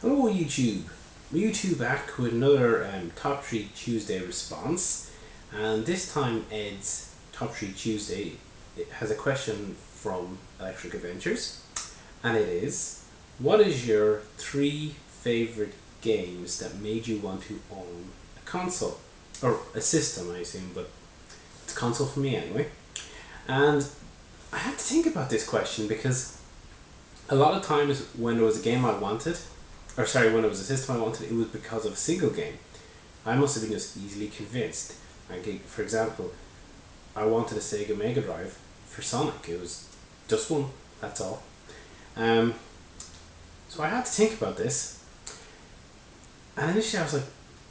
Hello YouTube! YouTube back with another Top 3 Tuesday response, and this time Ed's Top 3 Tuesday it has a question from ElectricAdventures, and it is: what is your 3 favourite games that made you want to own a console? Or a system, I assume, but it's a console for me anyway. And I had to think about this question because a lot of times when there was a game I wanted, or sorry, when it was a system I wanted, it was because of a single game. I must have been just easily convinced. For example, I wanted a Sega Mega Drive for Sonic. It was just one, that's all. Um, so I had to think about this, and initially I was like,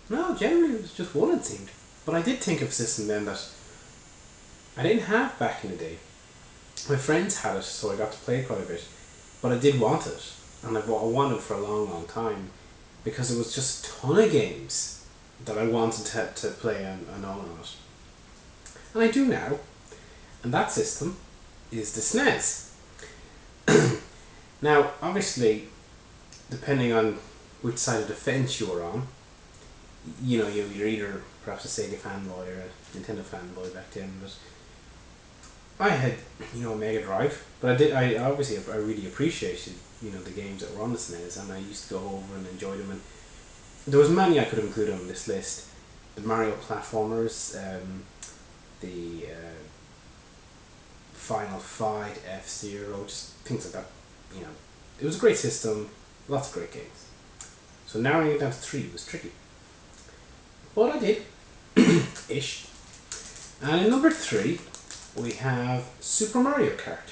no, generally it was just one, it seemed. But I did think of a system then that I didn't have back in the day. My friends had it, so I got to play quite a bit. But I did want it, and I wanted it for a long, long time because there was just a ton of games that I wanted to play and own on it. And I do now, and that system is the SNES. Now, obviously, depending on which side of the fence you were on, you're either perhaps a Sega fanboy or a Nintendo fanboy back then, but I had, a Mega Drive, but I really appreciated, the games that were on the SNES, and I used to go over and enjoy them. And there was many I could have included on this list: the Mario platformers, the Final Fight, F-Zero, just things like that. It was a great system, lots of great games. So narrowing it down to 3 was tricky, but I did, ish. And in number 3, we have Super Mario Kart.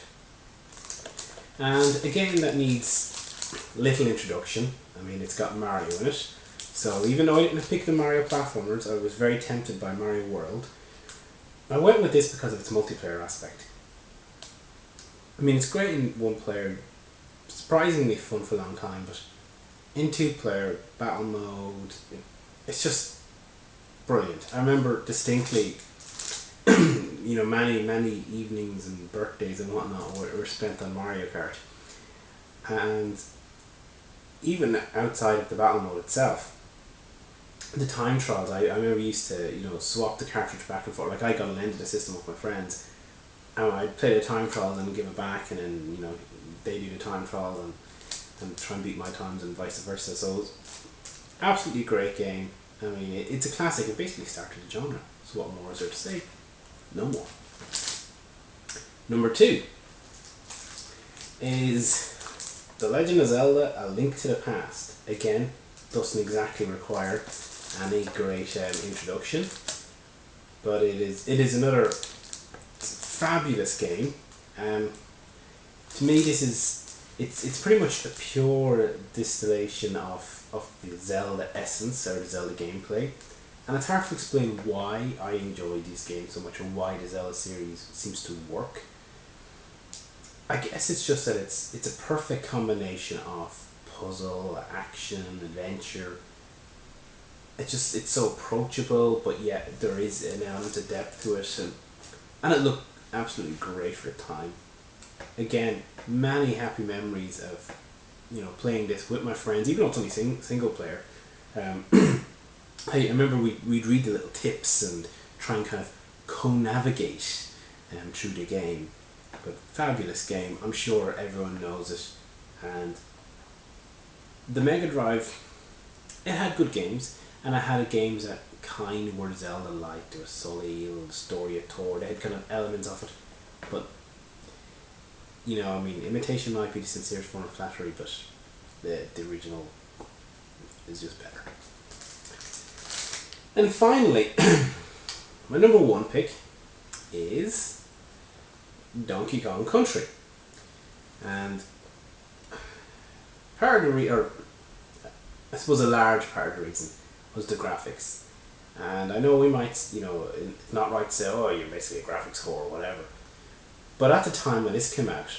And a game that needs little introduction. I mean, it's got Mario in it. So even though I didn't pick the Mario platformers, I was very tempted by Mario World. I went with this because of its multiplayer aspect. I mean, it's great in one player, surprisingly fun for a long time, but in 2-player battle mode, it's just brilliant. I remember distinctly many evenings and birthdays and whatnot were spent on Mario Kart. And even outside of the battle mode itself, the time trials, I remember used to, swap the cartridge back and forth. Like, I got lended the system with my friends, and I'd play the time trials and give it back, and then, they do the time trials and try and beat my times and vice versa. So it was absolutely a great game. I mean, it's a classic. It basically started the genre. So what more is there to say? No more. Number 2 is The Legend of Zelda: A Link to the Past. Again, doesn't exactly require any great introduction, but it is another fabulous game. To me, it's pretty much a pure distillation of the Zelda essence or the Zelda gameplay. And it's hard to explain why I enjoy these games so much and why the Zelda series seems to work. I guess it's just that it's a perfect combination of puzzle, action, adventure. It's so approachable, but yet there is an element of depth to it, and it looked absolutely great for the time. Again, many happy memories of playing this with my friends, even though it's only single player. I remember we'd read the little tips and try and kind of co-navigate through the game. But fabulous game, I'm sure everyone knows it. And the Mega Drive, it had good games, and it had games that kind of were Zelda-like. There was Soleil, the Story of Thor, they had kind of elements of it. But, I mean, imitation might be the sincerest form of flattery, but the original is just better. And finally, my number 1 pick is Donkey Kong Country. And I suppose a large part of the reason was the graphics. And I know we might, it's not right to say, oh, you're basically a graphics whore or whatever. But at the time when this came out,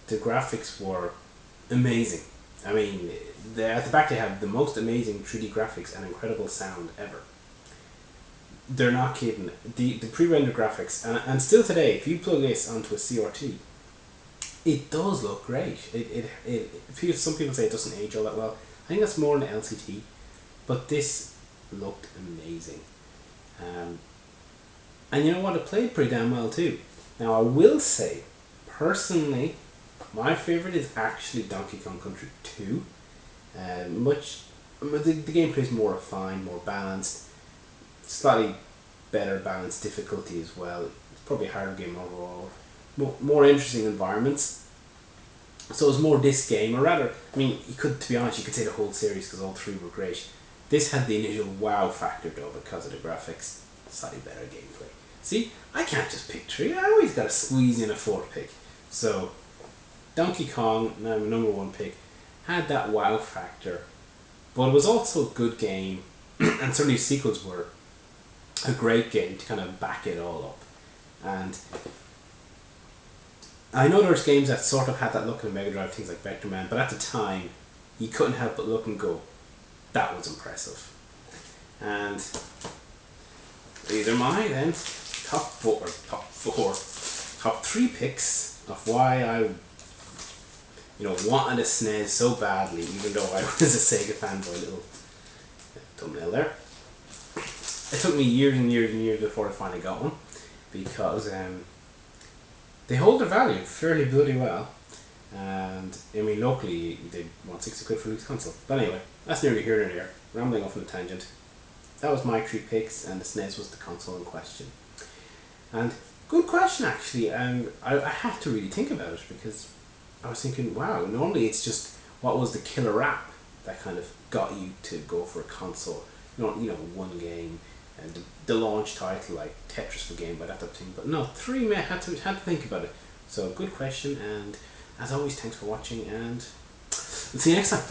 the graphics were amazing. I mean, at the back they have the most amazing 3D graphics and incredible sound ever. They're not kidding. The pre-rendered graphics, and still today, if you plug this onto a CRT, It does look great. Some people say it doesn't age all that well. I think that's more an LCT, but this looked amazing. Um, and you know what? It played pretty damn well too. Now I will say, personally, my favorite is actually Donkey Kong Country 2. Much the gameplay is more refined, more balanced, slightly better balanced difficulty as well. It's probably a harder game overall. More interesting environments. So it's more this game, or rather, I mean, you could, to be honest, you could say the whole series because all three were great. This had the initial wow factor though because of the graphics, slightly better gameplay. See, I can't just pick three. I always got to squeeze in a fourth pick. So Donkey Kong, now my number one pick, had that wow factor, but it was also a good game, and certainly sequels were a great game to kind of back it all up. And I know there's games that sort of had that look in the Mega Drive, things like Vector Man, but at the time, you couldn't help but look and go, that was impressive. And these are my then top three picks of why I wanted a SNES so badly, even though I was a Sega fanboy. Little thumbnail there. It took me years and years and years before I finally got one, because they hold their value fairly bloody well. And I mean, locally they want 60 quid for a loose console. But anyway, that's nearly here nor there. Rambling off on a tangent. That was my three picks, and the SNES was the console in question. And good question actually. I had to really think about it, because I was thinking, wow, normally it's just what was the killer app that kind of got you to go for a console. One game, and the launch title like Tetris for Game Boy, that type of thing. But no, three. I had to think about it. So good question, and as always, thanks for watching, and we'll see you next time.